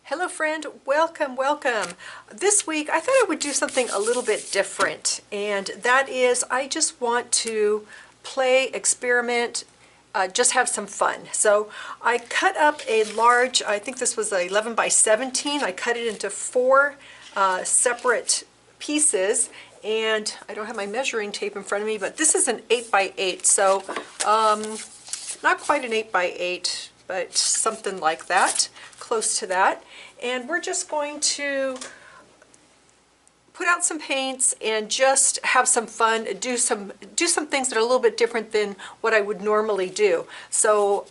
Hello friend, welcome, welcome. This week I thought I would do something a little bit different, and that is I just want to play, experiment, just have some fun. So I cut up a large, I think this was 11 by 17, I cut it into four separate pieces, and I don't have my measuring tape in front of me, but this is an 8 by 8, so not quite an 8 by 8, but something like that, close to that. And we're just going to put out some paints and just have some fun, do some things that are a little bit different than what I would normally do. So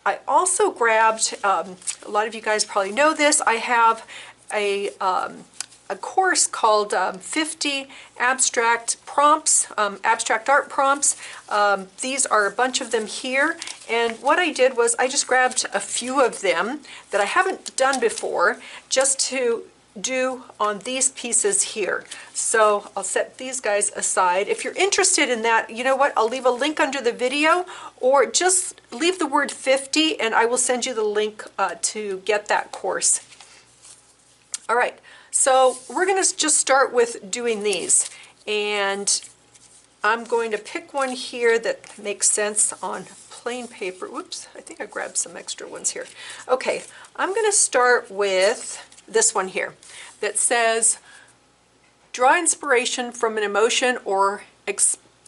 I also grabbed, a lot of you guys probably know this, I have a course called 50 abstract prompts, abstract art prompts. These are a bunch of them here, and what I did was I just grabbed a few of them that I haven't done before just to do on these pieces here. So I'll set these guys aside. If you're interested in that, you know what, I'll leave a link under the video, or just leave the word 50 and I will send you the link to get that course. All right. So we're going to just start with doing these, and I'm going to pick one here that makes sense on plain paper. Whoops, I think I grabbed some extra ones here. Okay, I'm going to start with this one here that says draw inspiration from an emotion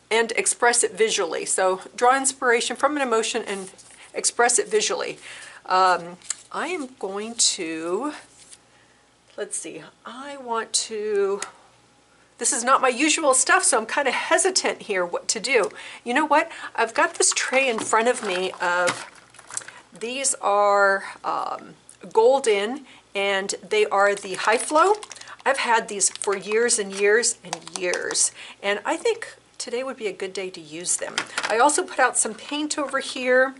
and express it visually. So draw inspiration from an emotion and express it visually. I am going to, let's see, I want to, this is not my usual stuff, so I'm kind of hesitant here what to do. You know what? I've got this tray in front of me of, these are golden, and they are the high flow. I've had these for years and years and years, and I think today would be a good day to use them. I also put out some paint over here.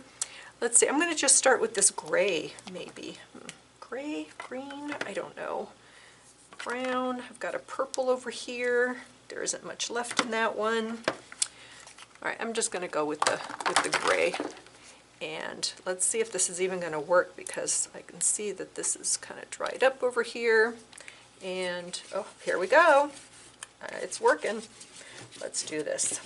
Let's see, I'm going to just start with this gray, maybe. Gray, green, I don't know. Brown, I've got a purple over here. There isn't much left in that one. All right, I'm just going to go with the gray. And let's see if this is even going to work, because I can see that this is kind of dried up over here. And, oh, here we go. It's working. Let's do this.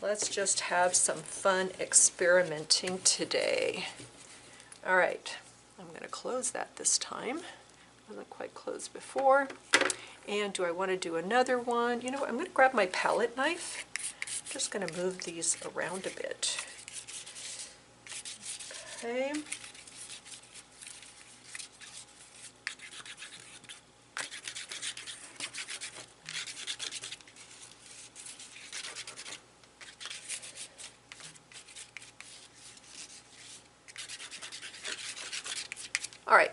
Let's just have some fun experimenting today. All right. I'm going to close that this time. Wasn't quite closed before. And do I want to do another one? You know what? I'm going to grab my palette knife. I'm just going to move these around a bit. Okay. All right,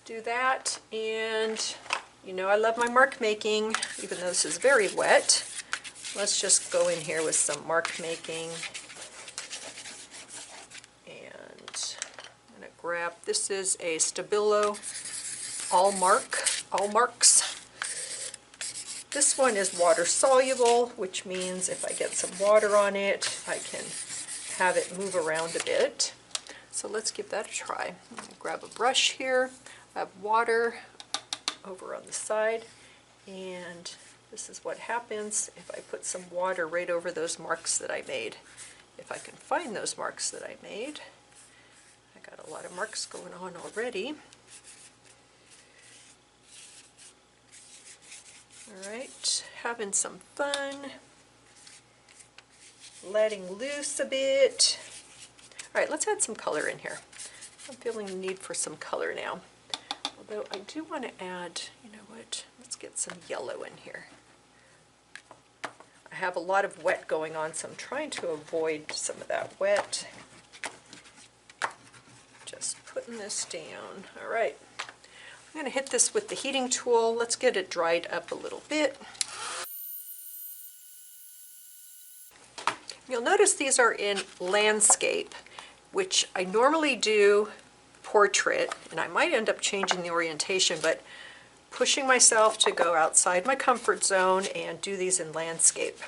do that, and you know I love my mark making, even though this is very wet. Let's just go in here with some mark making, and I'm going to grab, this is a Stabilo All Marks. This one is water soluble, which means if I get some water on it, I can have it move around a bit. So let's give that a try. I'm going to grab a brush here. I have water over on the side, and this is what happens if I put some water right over those marks that I made. If I can find those marks that I made. I got a lot of marks going on already. All right, having some fun, letting loose a bit. All right, let's add some color in here. I'm feeling the need for some color now. Although I do want to add, you know what, let's get some yellow in here. I have a lot of wet going on, so I'm trying to avoid some of that wet. Just putting this down. All right, I'm going to hit this with the heating tool. Let's get it dried up a little bit. You'll notice these are in landscape, which I normally do portrait, and I might end up changing the orientation, but pushing myself to go outside my comfort zone and do these in landscape.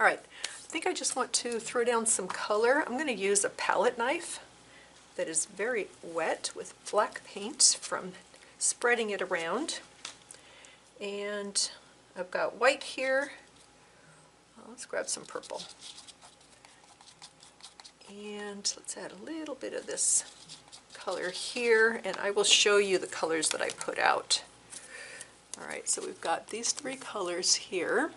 All right, I think I just want to throw down some color. I'm going to use a palette knife that is very wet with black paint from spreading it around. And I've got white here. Let's grab some purple. And let's add a little bit of this color here, and I will show you the colors that I put out. All right, so we've got these 3 colors here.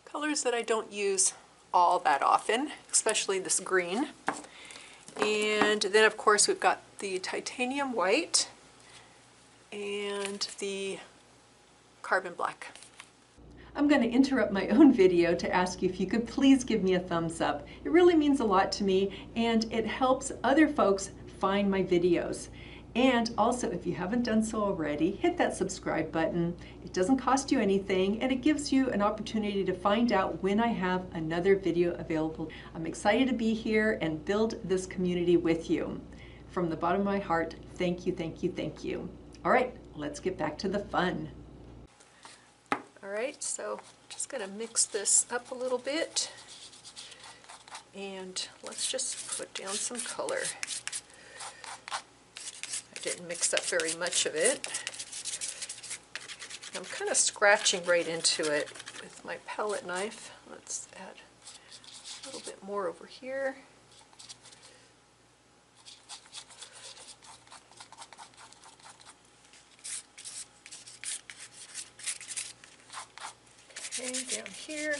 Colors that I don't use all that often, especially this green. And then of course we've got the titanium white and the carbon black. I'm going to interrupt my own video to ask you if you could please give me a thumbs up. It really means a lot to me, and it helps other folks find my videos. And also, if you haven't done so already, hit that subscribe button. It doesn't cost you anything, and it gives you an opportunity to find out when I have another video available. I'm excited to be here and build this community with you. From the bottom of my heart, thank you, thank you, thank you. All right, let's get back to the fun. All right, so just going to mix this up a little bit, and let's just put down some color. I didn't mix up very much of it. I'm kind of scratching right into it with my palette knife. Let's add a little bit more over here. Okay, down here.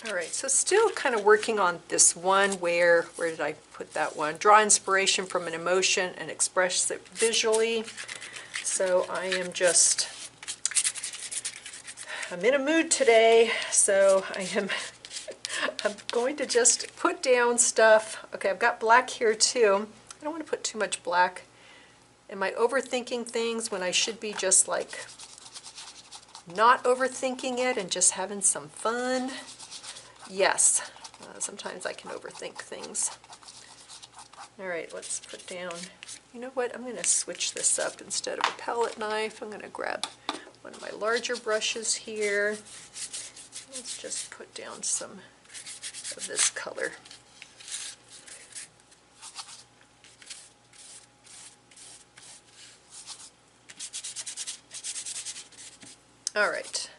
All right, so still kind of working on this one where did I put that one? Draw inspiration from an emotion and express it visually. So I'm in a mood today, so I'm going to just put down stuff. Okay, I've got black here too. I don't want to put too much black. Am I overthinking things when I should be just like not overthinking it and just having some fun? Yes, sometimes I can overthink things. All right, let's put down, you know what, I'm going to switch this up. Instead of a palette knife, I'm going to grab one of my larger brushes here. Let's just put down some of this color. All right,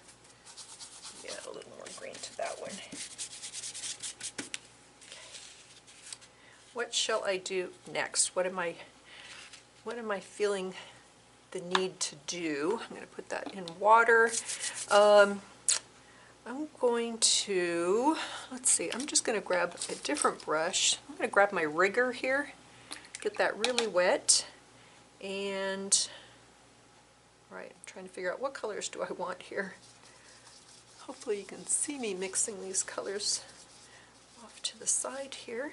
add a little more green to that one. What shall I do next? What am I feeling the need to do? I'm going to put that in water. I'm going to, let's see, I'm just going to grab a different brush. I'm going to grab my rigger here, get that really wet, and all right, I'm trying to figure out what colors do I want here. Hopefully you can see me mixing these colors off to the side here.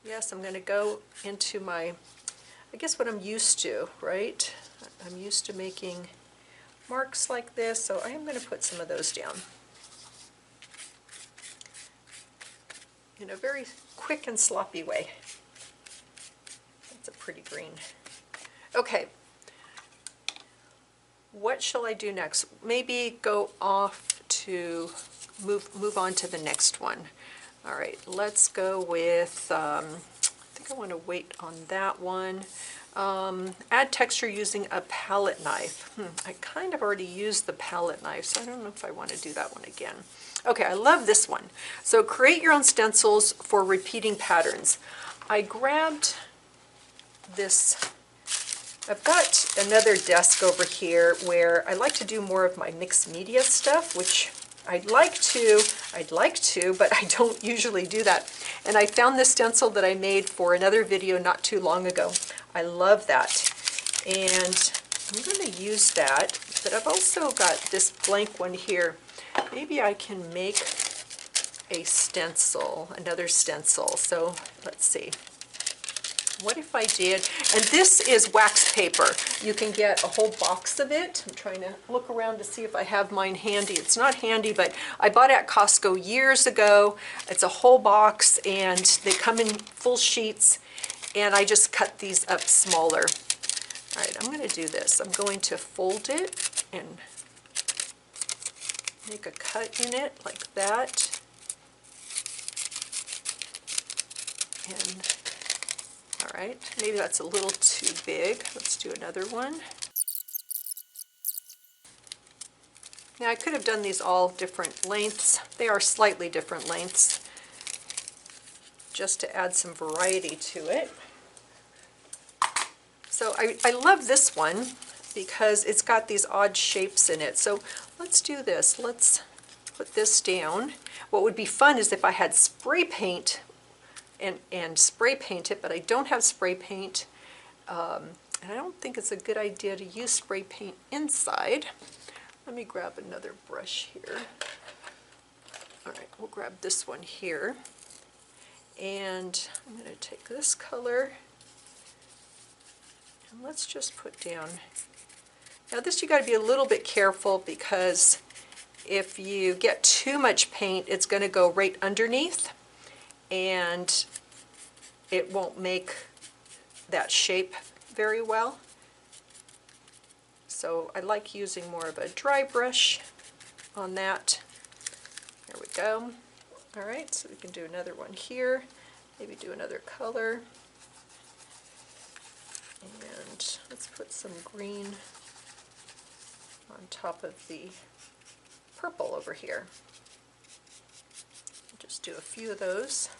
Yes, I'm going to go into my, I guess what I'm used to, right? I'm used to making marks like this, so I am going to put some of those down in a very quick and sloppy way. That's a pretty green. Okay, what shall I do next? Maybe go off to move on to the next one. All right, let's go with, I think I want to wait on that one. Add texture using a palette knife. I kind of already used the palette knife, so I don't know if I want to do that one again. Okay, I love this one. So create your own stencils for repeating patterns. I grabbed this, I've got another desk over here where I like to do more of my mixed media stuff, which I'd like to, but I don't usually do that. And I found this stencil that I made for another video not too long ago. I love that. And I'm going to use that, but I've also got this blank one here. Maybe I can make a stencil, another stencil. So let's see. What if I did, and this is wax paper. You can get a whole box of it. I'm trying to look around to see if I have mine handy. It's not handy, but I bought it at Costco years ago. It's a whole box, and they come in full sheets, and I just cut these up smaller. All right, I'm going to do this. I'm going to fold it and make a cut in it like that. And all right, maybe that's a little too big. Let's do another one. Now I could have done these all different lengths. They are slightly different lengths, just to add some variety to it. So I love this one because it's got these odd shapes in it. So let's do this. Let's put this down. What would be fun is if I had spray paint and spray paint it, but I don't have spray paint. And I don't think it's a good idea to use spray paint inside. Let me grab another brush here. All right, we'll grab this one here. And I'm going to take this color and let's just put down. Now this you got to be a little bit careful because if you get too much paint, it's going to go right underneath and it won't make that shape very well. So I like using more of a dry brush on that. There we go. All right, so we can do another one here. Maybe do another color. And let's put some green on top of the purple over here. Just do a few of those.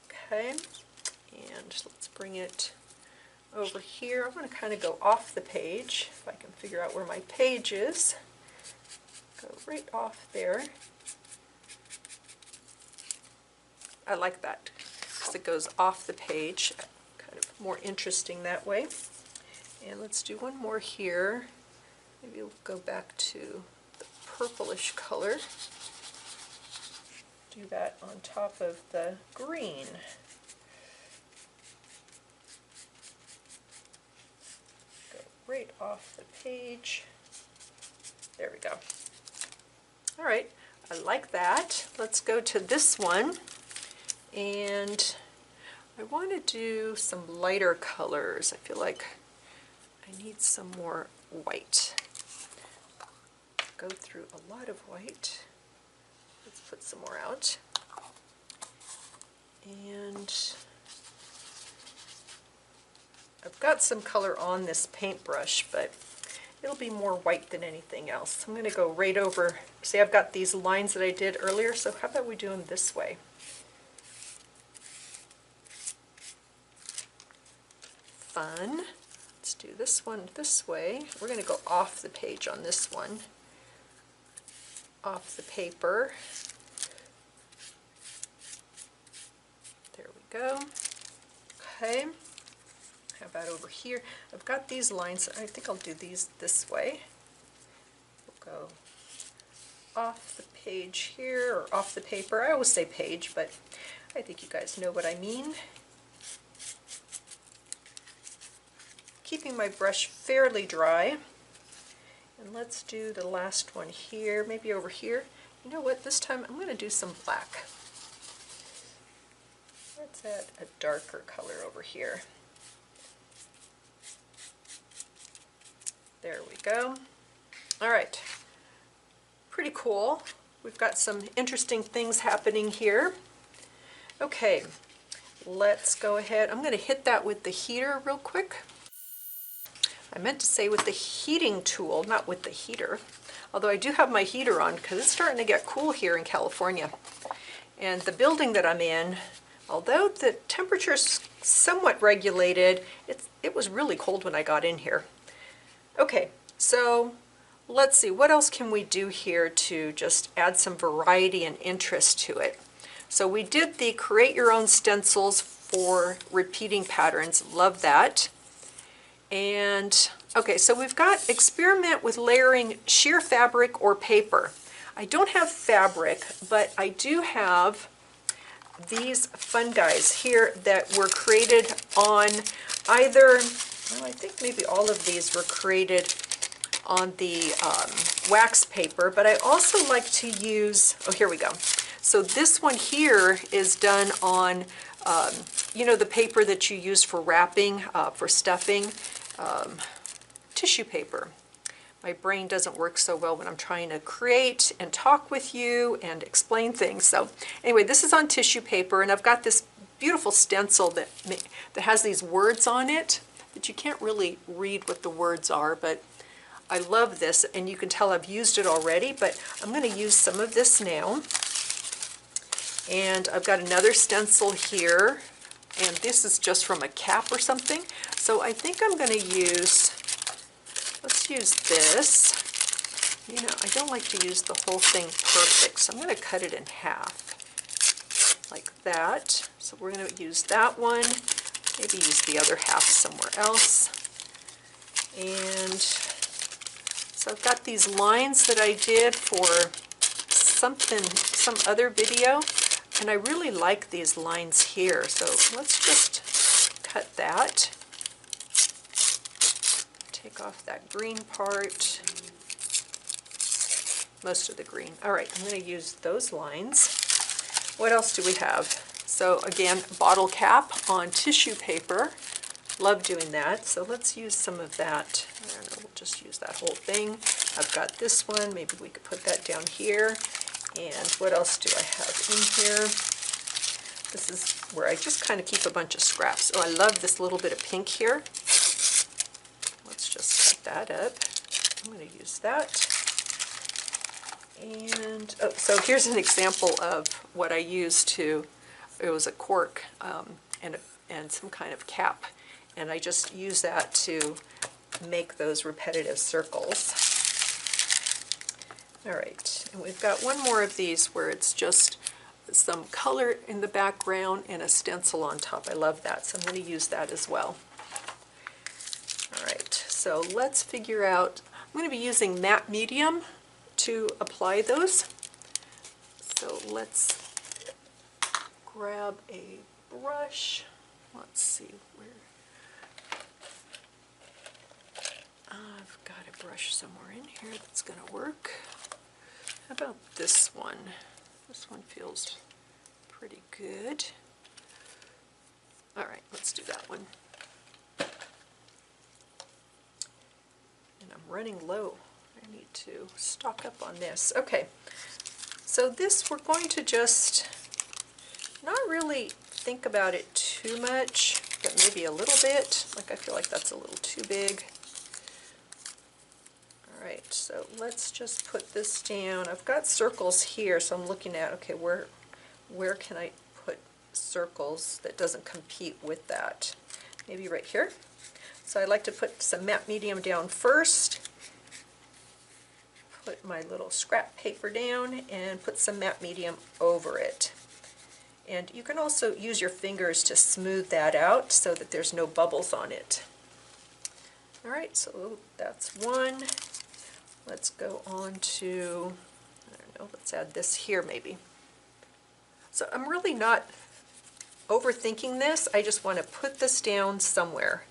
Okay, and let's bring it over here. I'm going to kind of go off the page, if I can figure out where my page is. Go right off there. I like that because it goes off the page, kind of more interesting that way. And let's do one more here. Maybe we'll go back to the purplish color. Do that on top of the green. Go right off the page. There we go. All right, I like that. Let's go to this one. And I want to do some lighter colors. I feel like I need some more white. Go through a lot of white. Let's put some more out. And I've got some color on this paintbrush, but it'll be more white than anything else. I'm going to go right over. See, I've got these lines that I did earlier, so how about we do them this way? Fun. Let's do this one this way. We're going to go off the page on this one. Off the paper. There we go. Okay. How about over here? I've got these lines. I think I'll do these this way. We'll go off the page here, or off the paper. I always say page, but I think you guys know what I mean. Keeping my brush fairly dry. And let's do the last one here, maybe over here. You know what, this time I'm going to do some black. Let's add a darker color over here. There we go. All right, pretty cool. We've got some interesting things happening here. Okay, let's go ahead. I'm going to hit that with the heater real quick. I meant to say with the heating tool, not with the heater. Although I do have my heater on because it's starting to get cool here in California. And the building that I'm in, although the temperature's somewhat regulated, it was really cold when I got in here. Okay, so let's see, what else can we do here to just add some variety and interest to it? So we did the create your own stencils for repeating patterns. Love that. And okay, so we've got experiment with layering sheer fabric or paper. I don't have fabric, but I do have these fun guys here that were created on either, well, I think maybe all of these were created on the wax paper, but I also like to use, oh, here we go. So this one here is done on, you know, the paper that you use for wrapping, for stuffing, tissue paper. my brain doesn't work so well when I'm trying to create and talk with you and explain things. So anyway, this is on tissue paper, and I've got this beautiful stencil that has these words on it, but you can't really read what the words are, but I love this, and you can tell I've used it already, but I'm going to use some of this now. And I've got another stencil here, and this is just from a cap or something. So I think I'm going to use, let's use this. You know, I don't like to use the whole thing perfect, so I'm going to cut it in half, like that. So we're going to use that one, maybe use the other half somewhere else. And so I've got these lines that I did for some other video, and I really like these lines here. So let's just cut that. Take off that green part, most of the green. All right, I'm going to use those lines. What else do we have? So again, bottle cap on tissue paper. Love doing that. So let's use some of that. I don't know, we'll just use that whole thing. I've got this one. Maybe we could put that down here. And what else do I have in here? This is where I just kind of keep a bunch of scraps. Oh, I love this little bit of pink here. Let's just cut that up. I'm going to use that. And oh, so here's an example of what I used to, it was a cork and some kind of cap. And I just use that to make those repetitive circles. All right, and we've got one more of these where it's just some color in the background and a stencil on top. I love that, so I'm going to use that as well. All right, so let's figure out, I'm going to be using matte medium to apply those. So let's grab a brush. Let's see where. I've got a brush somewhere in here that's going to work. How about this one? This one feels pretty good. All right, let's do that one. And I'm running low. I need to stock up on this. Okay, so this we're going to just not really think about it too much, but maybe a little bit. Like I feel like that's a little too big. All right, so let's just put this down. I've got circles here, so I'm looking at, okay, where can I put circles that doesn't compete with that? Maybe right here. So I like to put some matte medium down first. Put my little scrap paper down and put some matte medium over it. And you can also use your fingers to smooth that out so that there's no bubbles on it. All right, so that's one. Let's go on to, I don't know, let's add this here maybe. So I'm really not overthinking this. I just want to put this down somewhere.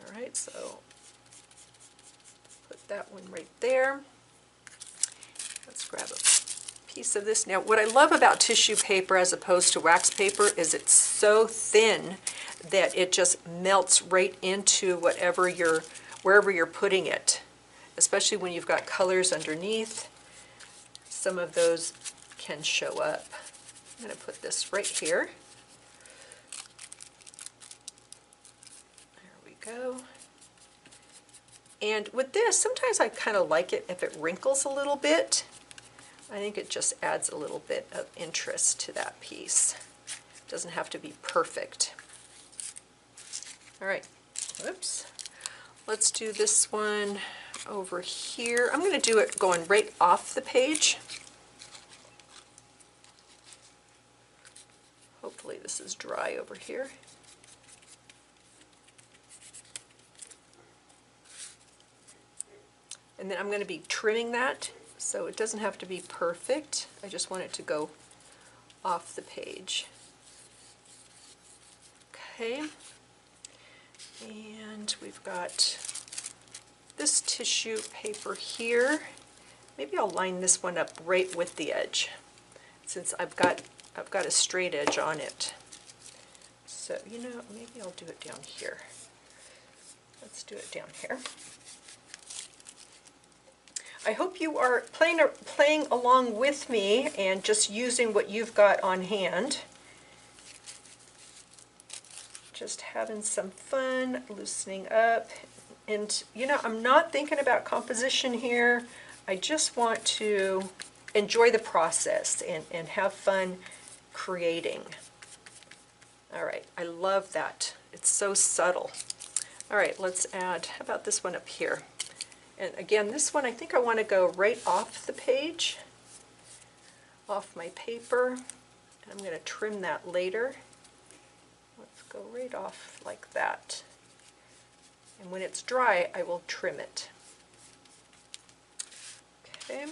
All right, so put that one right there. Let's grab a piece of this. Now, what I love about tissue paper as opposed to wax paper is it's so thin that it just melts right into wherever you're putting it, especially when you've got colors underneath. Some of those can show up. I'm going to put this right here. There we go. And with this, sometimes I kind of like it if it wrinkles a little bit. I think it just adds a little bit of interest to that piece. It doesn't have to be perfect. All right, whoops. Let's do this one over here. I'm going to do it going right off the page. Hopefully this is dry over here. And then I'm going to be trimming that, so it doesn't have to be perfect. I just want it to go off the page. Okay. And we've got this tissue paper here. Maybe I'll line this one up right with the edge, since I've got a straight edge on it. So, you know, maybe I'll do it down here. Let's do it down here. I hope you are playing along with me and just using what you've got on hand. Just having some fun, loosening up. And you know, I'm not thinking about composition here. I just want to enjoy the process and have fun creating. All right, I love that. It's so subtle. All right, let's add, how about this one up here? And again, this one I think I want to go right off the page, off my paper, and I'm going to trim that later. Let's go right off like that. And when it's dry, I will trim it. Okay.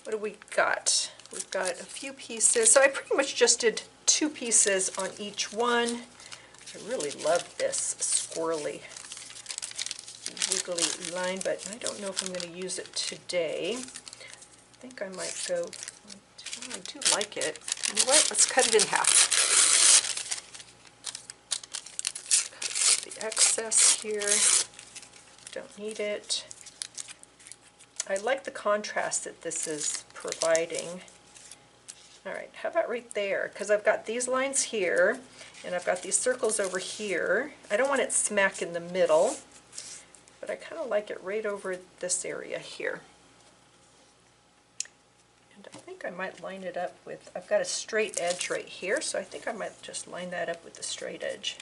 What do we got? We've got a few pieces. So I pretty much just did 2 pieces on each one. I really love this squirrely, wiggly line, but I don't know if I'm going to use it today. I think I might go, oh, I do like it. You know what? Let's cut it in half. Cut the excess here. Don't need it. I like the contrast that this is providing. All right, how about right there? Because I've got these lines here, and I've got these circles over here. I don't want it smack in the middle, but I kind of like it right over this area here. And I think I might line it up with, I've got a straight edge right here, so I think I might just line that up with the straight edge.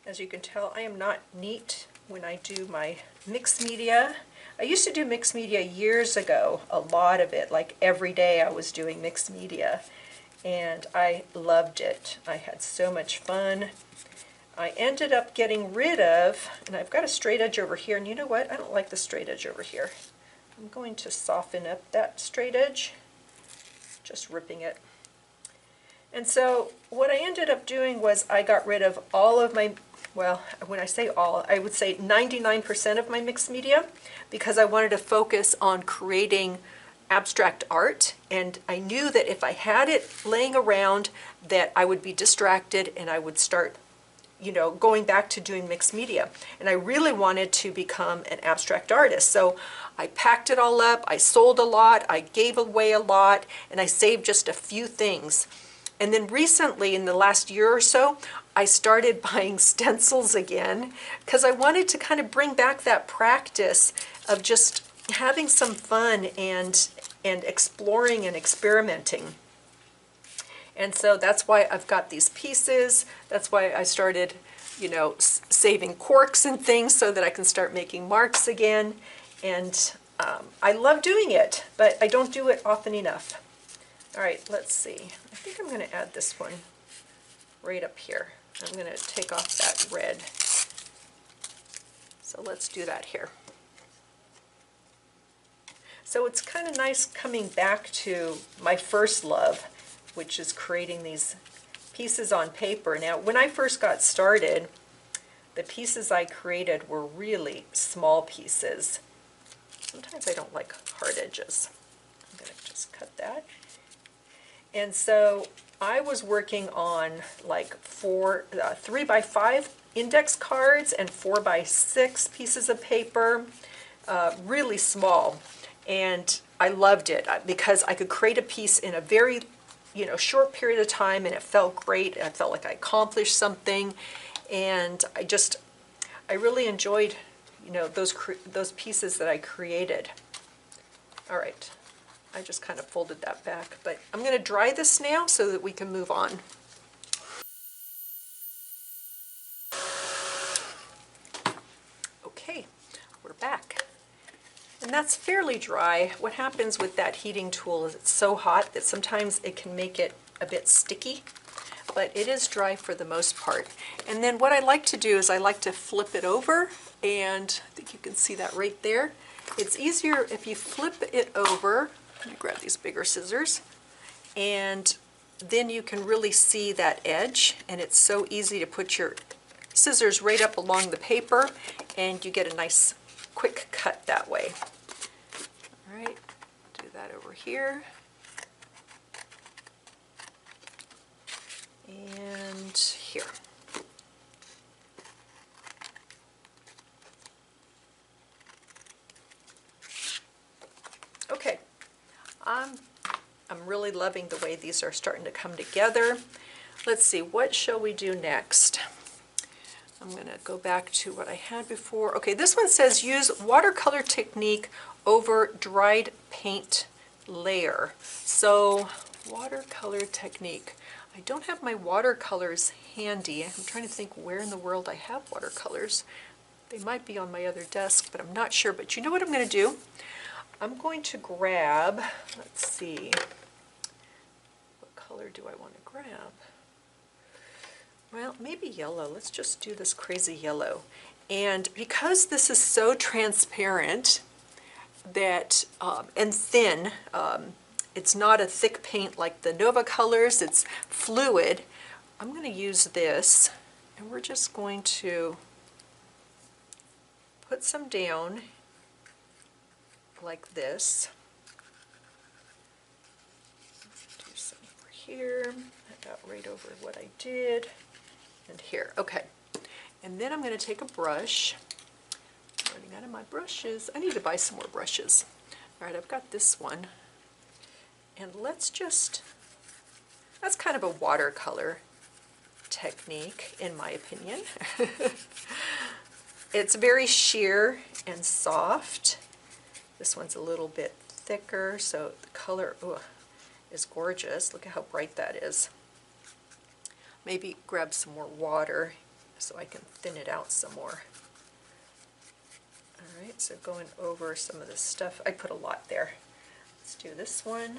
As you can tell, I am not neat when I do my mixed media. I used to do mixed media years ago, a lot of it, like every day I was doing mixed media, and I loved it. I had so much fun. I ended up getting rid of, and I've got a straight edge over here, and you know what? I don't like the straight edge over here. I'm going to soften up that straight edge, just ripping it. And so what I ended up doing was I got rid of all of my, well, when I say all, I would say 99% of my mixed media, because I wanted to focus on creating abstract art, and I knew that if I had it laying around that I would be distracted and I would start, you know, going back to doing mixed media. And I really wanted to become an abstract artist. So I packed it all up, I sold a lot, I gave away a lot, and I saved just a few things. And then recently, in the last year or so, I started buying stencils again because I wanted to kind of bring back that practice of just having some fun and exploring and experimenting. And so that's why I've got these pieces. That's why I started, you know, saving corks and things so that I can start making marks again. And I love doing it, but I don't do it often enough. All right, let's see. I think I'm going to add this one right up here. I'm going to take off that red. So let's do that here. So it's kind of nice coming back to my first love, which is creating these pieces on paper. Now, when I first got started, the pieces I created were really small pieces. Sometimes I don't like hard edges. I'm going to just cut that. And so I was working on like 3x5 index cards and 4x6 pieces of paper, really small. And I loved it because I could create a piece in a very, you know, short period of time, and it felt great. I felt like I accomplished something, and I really enjoyed, you know, those pieces that I created. All right. I just kind of folded that back, but I'm going to dry this now so that we can move on. Okay, we're back. And that's fairly dry. What happens with that heating tool is it's so hot that sometimes it can make it a bit sticky, but it is dry for the most part. And then what I like to do is I like to flip it over, and I think you can see that right there. It's easier if you flip it over. Let me grab these bigger scissors, and then you can really see that edge, and it's so easy to put your scissors right up along the paper, and you get a nice quick cut that way. All right, do that over here. really loving the way these are starting to come together. Let's see, what shall we do next? I'm going to go back to what I had before. Okay, this one says use watercolor technique over dried paint layer. So, watercolor technique. I don't have my watercolors handy. I'm trying to think where in the world I have watercolors. They might be on my other desk, but I'm not sure. But you know what I'm going to do? I'm going to grab, let's see, what color do I want to grab? Well, maybe yellow. Let's just do this crazy yellow. And because this is so transparent that and thin, it's not a thick paint like the Nova colors, it's fluid. I'm going to use this, and we're just going to put some down like this. Do some over here. I got right over what I did. And here, okay. And then I'm going to take a brush. I'm running out of my brushes. I need to buy some more brushes. All right, I've got this one. And let's just, that's kind of a watercolor technique, in my opinion. It's very sheer and soft. This one's a little bit thicker, so the color is gorgeous. Look at how bright that is. Maybe grab some more water so I can thin it out some more. All right, so going over some of this stuff. I put a lot there. Let's do this one.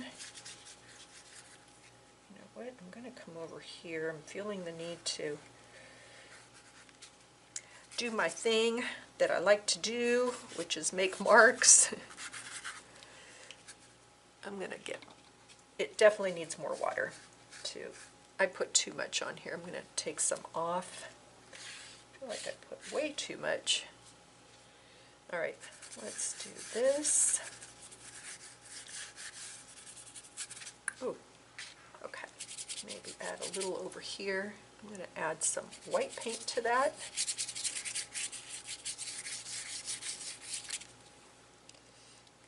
You know what? I'm going to come over here. I'm feeling the need to do my thing that I like to do, which is make marks. I'm going to get, it definitely needs more water too. I put too much on here. I'm going to take some off. I feel like I put way too much. All right, let's do this. Ooh, okay. Maybe add a little over here. I'm going to add some white paint to that.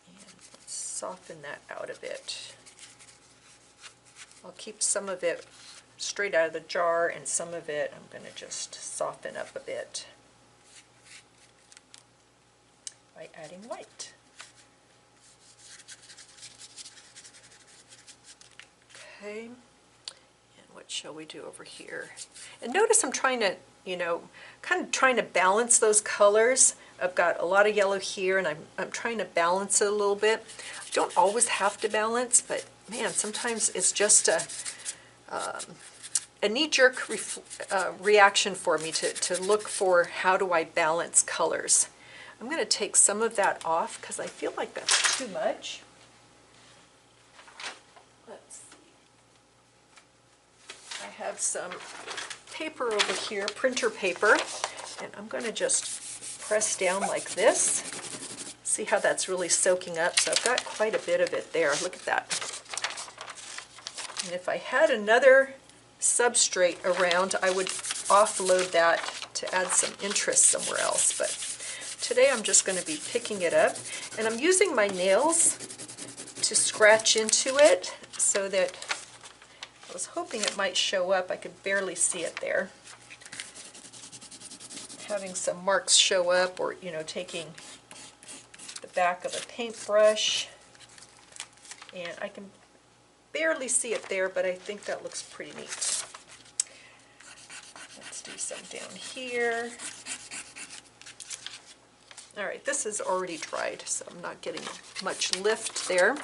And let's soften that out a bit. I'll keep some of it straight out of the jar, and some of it I'm going to just soften up a bit by adding white. Okay, and what shall we do over here? And notice I'm trying to, you know, kind of trying to balance those colors. I've got a lot of yellow here, and I'm trying to balance it a little bit. I don't always have to balance, but man, sometimes it's just a knee-jerk reaction for me to look for how do I balance colors. I'm going to take some of that off because I feel like that's too much. Let's see. I have some paper over here, printer paper, and I'm going to just press down like this. See how that's really soaking up? So I've got quite a bit of it there. Look at that. And if I had another substrate around, I would offload that to add some interest somewhere else. But today I'm just going to be picking it up, and I'm using my nails to scratch into it so that I was hoping it might show up. I could barely see it there. Having some marks show up, or you know, taking the back of a paintbrush, and I can barely see it there, but I think that looks pretty neat. Let's do some down here. All right, this is already dried, so I'm not getting much lift there. And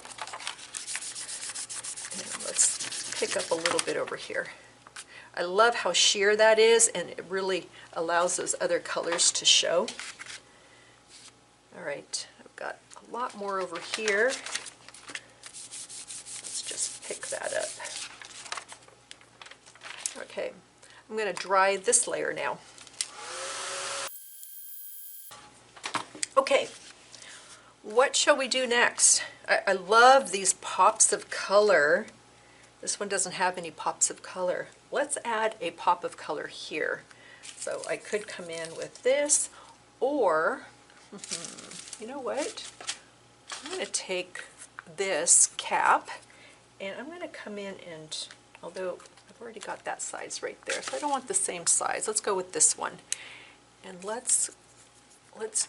let's pick up a little bit over here. I love how sheer that is, and it really allows those other colors to show. All right, I've got a lot more over here. Pick that up. Okay, I'm going to dry this layer now. Okay, what shall we do next? I love these pops of color. This one doesn't have any pops of color. Let's add a pop of color here. So I could come in with this, or, you know what? I'm going to take this cap, And I'm going to come in and, although I've already got that size right there, so I don't want the same size. Let's go with this one. And let's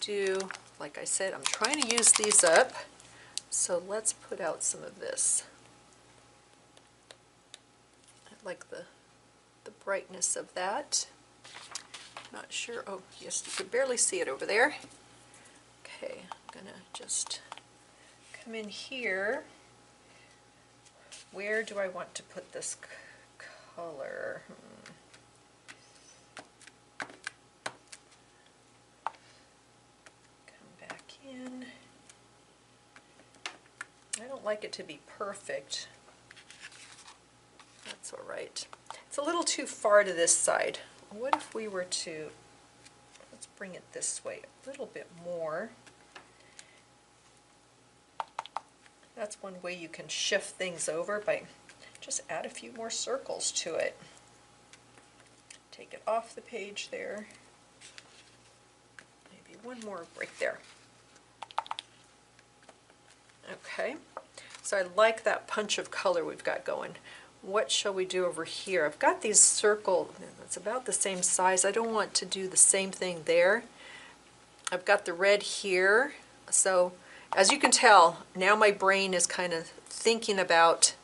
do, like I said, I'm trying to use these up, so let's put out some of this. I like the brightness of that. Not sure, oh yes, you can barely see it over there. Okay, I'm gonna just come in here. Where do I want to put this color? Come back in. I don't like it to be perfect. That's all right. It's a little too far to this side. What if we were to, let's bring it this way a little bit more. That's one way you can shift things over, by just add a few more circles to it. Take it off the page there. Maybe one more right there. Okay, so I like that punch of color we've got going. What shall we do over here? I've got these circles, it's about the same size. I don't want to do the same thing there. I've got the red here, so as you can tell, now my brain is kind of thinking about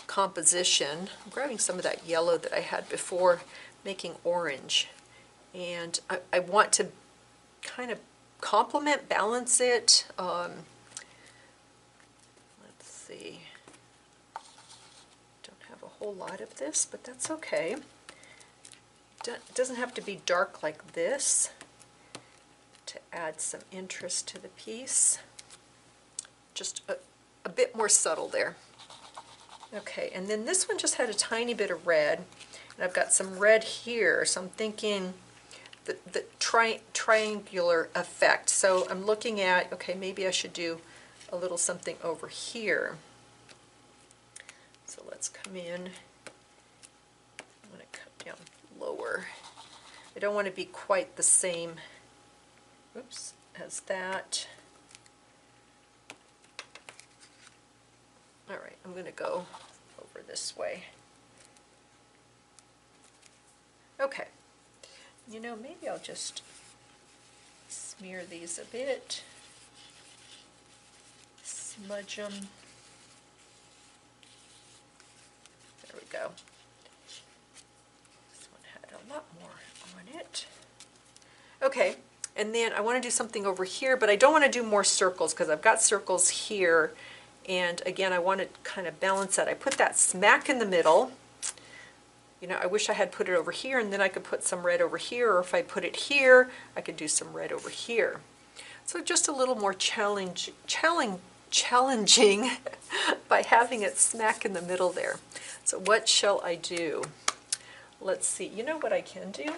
composition. I'm grabbing some of that yellow that I had before, making orange. And I want to kind of complement, balance it. Let's see. Don't have a whole lot of this, but that's okay. It doesn't have to be dark like this to add some interest to the piece. Just a bit more subtle there. Okay, and then this one just had a tiny bit of red, and I've got some red here, so I'm thinking the triangular effect. So I'm looking at, okay, maybe I should do a little something over here. So let's come in. I'm going to come down lower. I don't want to be quite the same, oops, as that. All right, I'm going to go over this way. Okay, you know, maybe I'll just smear these a bit, smudge them. There we go. This one had a lot more on it. Okay, and then I want to do something over here, but I don't want to do more circles because I've got circles here. And again, I want to kind of balance that. I put that smack in the middle. You know, I wish I had put it over here, and then I could put some red over here, or if I put it here, I could do some red over here. So just a little more challenging by having it smack in the middle there. So what shall I do? Let's see. You know what I can do?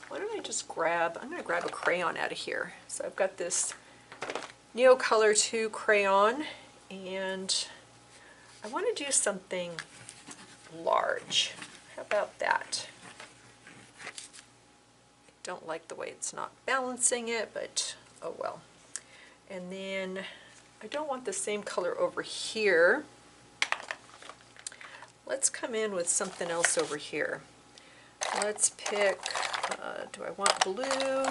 Why don't I just grab, I'm going to grab a crayon out of here. So I've got this Neocolor 2 crayon, and I want to do something large. How about that? I don't like the way it's not balancing it, but oh well. And then I don't want the same color over here. Let's come in with something else over here. Let's pick, do I want blue?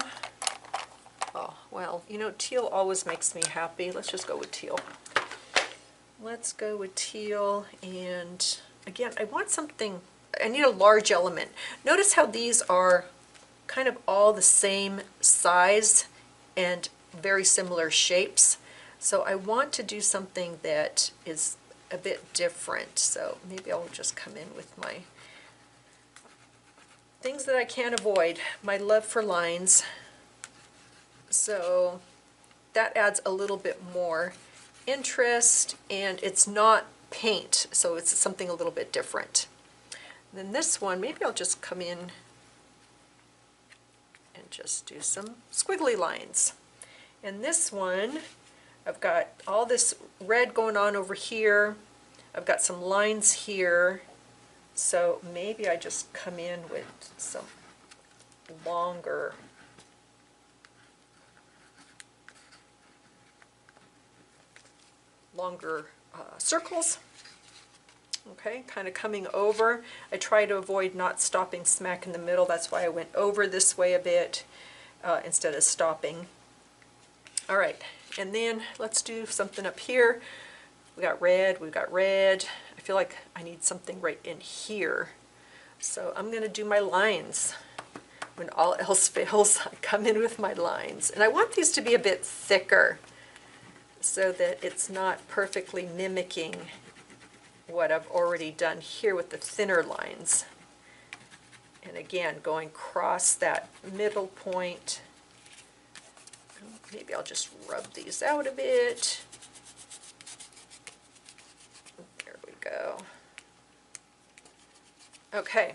Oh, well, you know, teal always makes me happy. Let's just go with teal. Let's go with teal, and again, I want something, I need a large element. Notice how these are kind of all the same size and very similar shapes. So I want to do something that is a bit different. So maybe I'll just come in with my things that I can't avoid, my love for lines. So that adds a little bit more interest, and it's not paint, so it's something a little bit different. And then this one, maybe I'll just come in and just do some squiggly lines. And this one, I've got all this red going on over here. I've got some lines here, so maybe I just come in with some longer circles. Okay, kind of coming over. I try to avoid not stopping smack in the middle. That's why I went over this way a bit instead of stopping. All right, and then let's do something up here. We got red, we've got red. I feel like I need something right in here. So I'm going to do my lines. When all else fails, I come in with my lines. And I want these to be a bit thicker so that it's not perfectly mimicking what I've already done here with the thinner lines. And again, going across that middle point. Maybe I'll just rub these out a bit. There we go. Okay.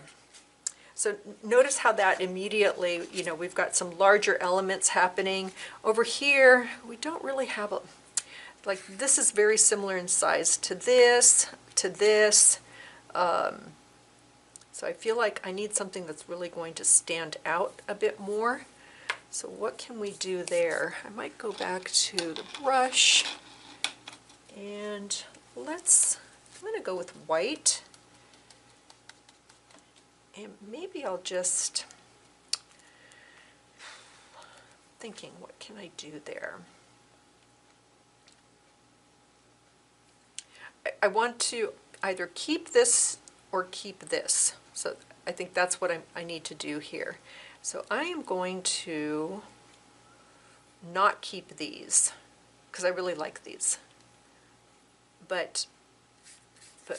So notice how that immediately, you know, we've got some larger elements happening. Over here, we don't really have a, like this is very similar in size to this, to this. So I feel like I need something that's really going to stand out a bit more. So what can we do there? I might go back to the brush and I'm gonna go with white. And maybe I'll just, thinking, what can I do there? I want to either keep this or keep this. So I think that's what I need to do here. So I am going to not keep these because I really like these. But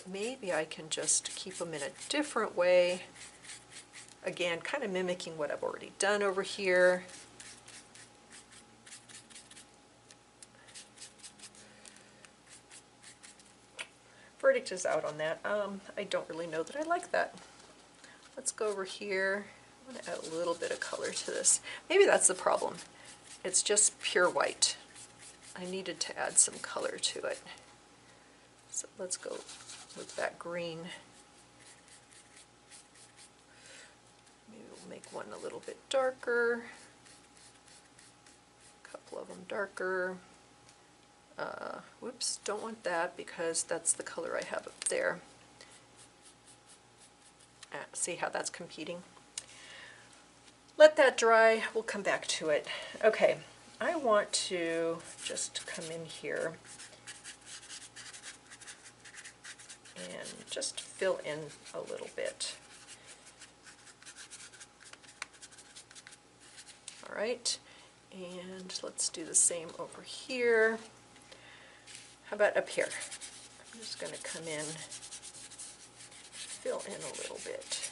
maybe I can just keep them in a different way. Again, kind of mimicking what I've already done over here. Verdict is out on that. I don't really know that I like that. Let's go over here. I'm going to add a little bit of color to this. Maybe that's the problem. It's just pure white. I needed to add some color to it. So let's go with that green. Maybe we'll make one a little bit darker. A couple of them darker. Whoops, don't want that because that's the color I have up there. See how that's competing? Let that dry, we'll come back to it. Okay, I want to just come in here and just fill in a little bit. All right, and let's do the same over here. How about up here? I'm just going to come in, fill in a little bit.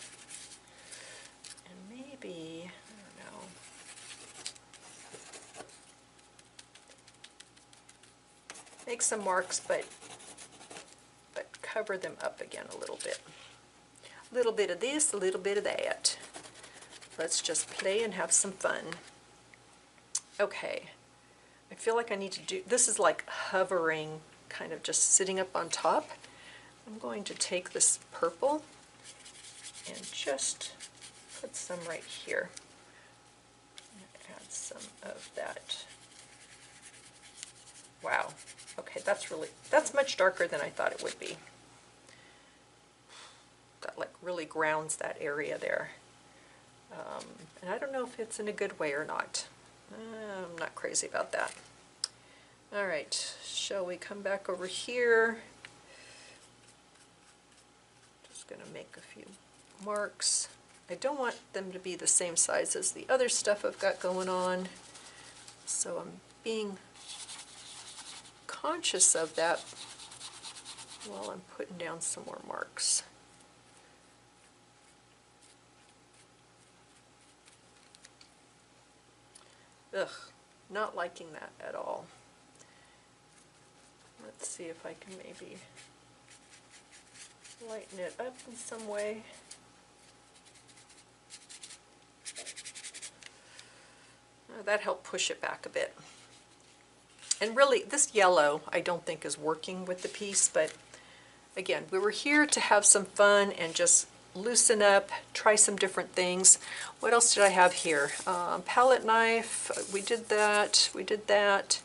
And maybe, I don't know, make some marks, but cover them up again a little bit. A little bit of this, a little bit of that. Let's just play and have some fun. Okay, I feel like I need to do, this is like hovering, kind of just sitting up on top. I'm going to take this purple and just put some right here. Add some of that. Wow, okay, that's much darker than I thought it would be. That like really grounds that area there. And I don't know if it's in a good way or not. I'm not crazy about that. All right, shall we come back over here? Just going to make a few marks. I don't want them to be the same size as the other stuff I've got going on, so I'm being conscious of that while I'm putting down some more marks. Ugh, not liking that at all. Let's see if I can maybe lighten it up in some way. That helped push it back a bit. And really, this yellow I don't think is working with the piece, but again, we were here to have some fun and just loosen up, try some different things. What else did I have here? Palette knife, we did that,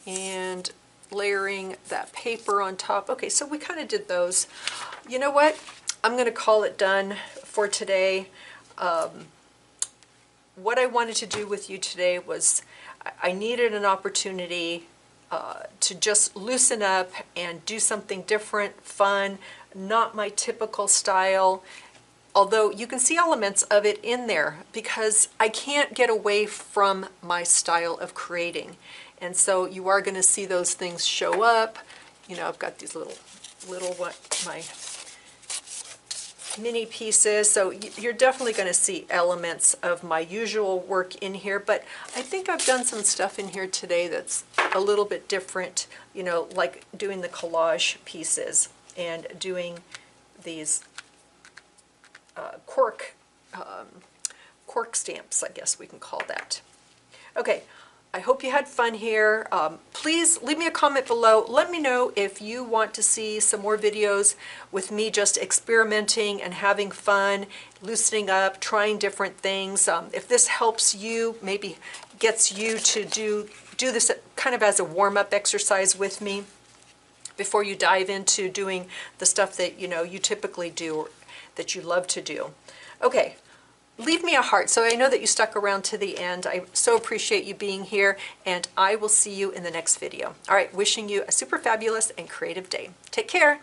and layering that paper on top. Okay, so we kind of did those. You know what? I'm going to call it done for today. What I wanted to do with you today was I needed an opportunity to just loosen up and do something different, fun, not my typical style. Although you can see elements of it in there because I can't get away from my style of creating. And so you are going to see those things show up. You know, I've got these little my mini pieces, so you're definitely going to see elements of my usual work in here, but I think I've done some stuff in here today that's a little bit different, you know, like doing the collage pieces and doing these cork stamps, I guess we can call that. Okay, I hope you had fun here. Please leave me a comment below. Let me know if you want to see some more videos with me just experimenting and having fun, loosening up, trying different things. If this helps you, maybe gets you to do this kind of as a warm-up exercise with me before you dive into doing the stuff that you typically do or that you love to do. Okay. Leave me a heart so I know that you stuck around to the end. I so appreciate you being here, and I will see you in the next video. All right, wishing you a super fabulous and creative day. Take care.